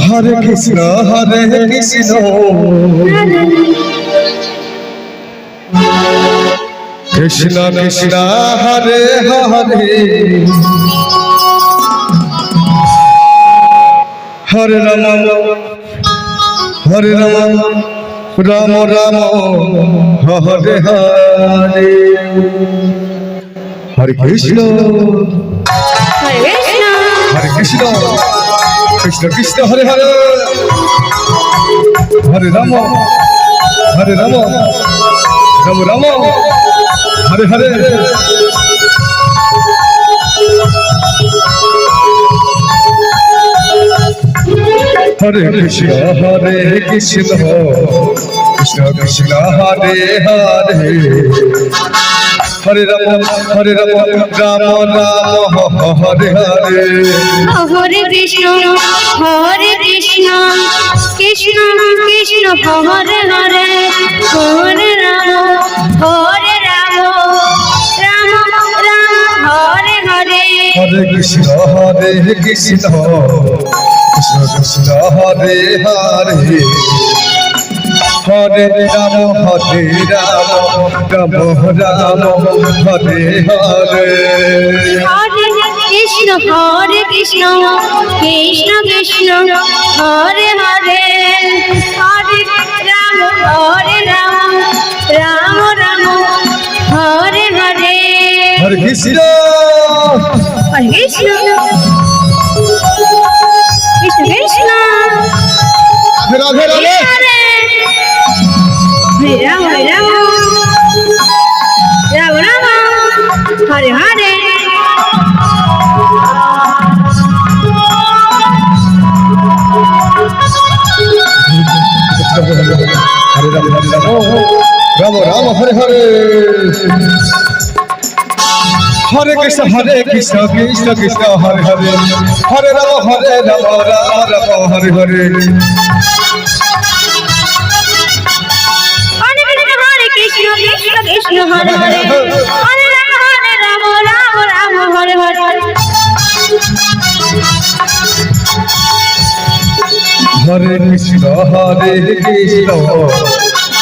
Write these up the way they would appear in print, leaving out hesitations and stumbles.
Hare Krishna Krishna Krishna Hare Hare Hare Ram Ram Ram Hare Hare Hare Krishna Hare Krishna Krishna Krishna Hare Hare Hare Ram Ram Ram Hare Hare Hare Krishna Krishna Krishna Hare Hare Hare Ram Ram Ram Hare Hare Hare Krishna Krishna Krishna Hare Hare Hare Ram Ram Ram Hare Hare Hare Krishna Krishna Krishna Hare Hare Hare Ram Ram Ram Hare Hare Hare Krishna Krishna Krishna Hare Hare Hare Ram Ram Ram Hare Hare Hare Krishna Krishna Krishna Radhe Radhe Ram Ram Hare Hare Hare Ram Ram Hare Hare Hare Krishna Krishna Krishna Hare Hare Hare Ram Ram Hare Hare Krishna Krishna Hare Hare Hare Ram Ram Hare Hare Hare Krishna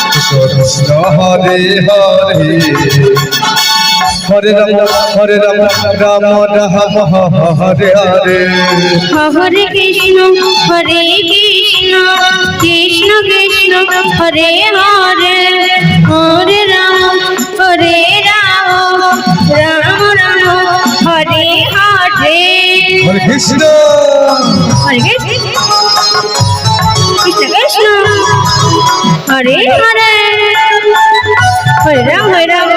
Krishna Krishna Hare Hare Hare Ram Ram Ram Hare Hare Hare Krishna Krishna Krishna Hare Hare Hare Ram Ram Ram Hare Hare Hare Krishna Krishna Krishna Hare Hare Hare Ram Ram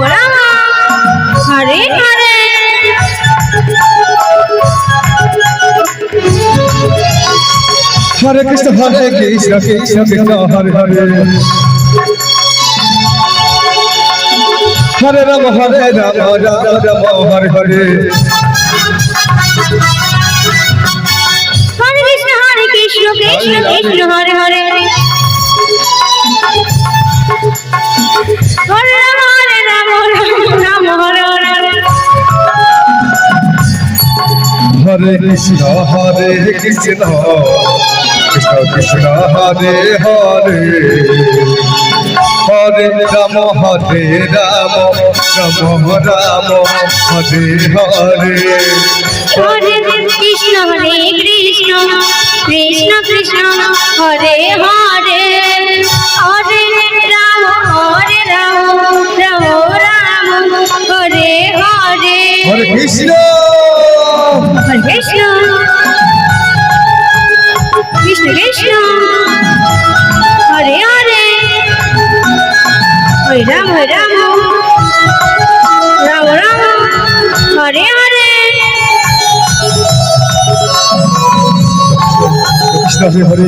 Ram Hare Hare Hare Krishna Krishna Krishna Hare Hare Hare Ram Ram Hare Hare Hare Krishna Krishna Hare Hare Hare Ram Ram Hare Hare Hare Krishna Krishna Krishna Hare Hare Hare Ram Ram Ram Hare Hare Hare Krishna Krishna Krishna Hare Hare Hare Ram Ram Hare Hare Hare Krishna Krishna Krishna Hare Hare Hare Ram Ram Hare Hare Krishna Hare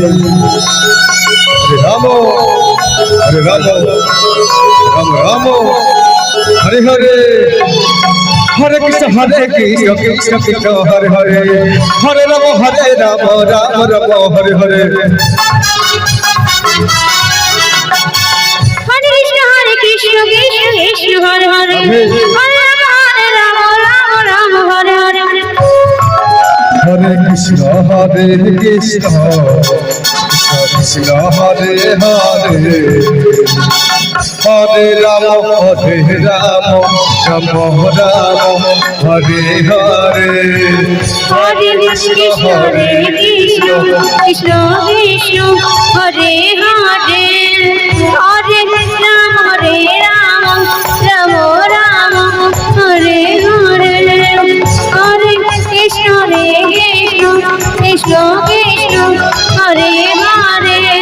Ram Ram Hare Hare Hare Krishna Krishna Hare Hare Hare Ram Ram Hare Hare Hare Krishna Krishna Hare Hare Hare Ram Ram Hare Hare Hare Krishna Hare Krishna Krishna Hare Hare Hare Ram Ram Ram Hare Hare Hare Krishna Hare Krishna Krishna Krishna Hare Hare Hare Ram Ram Ram Hare Hare Hare Krishna Krishna Krishna Hare Hare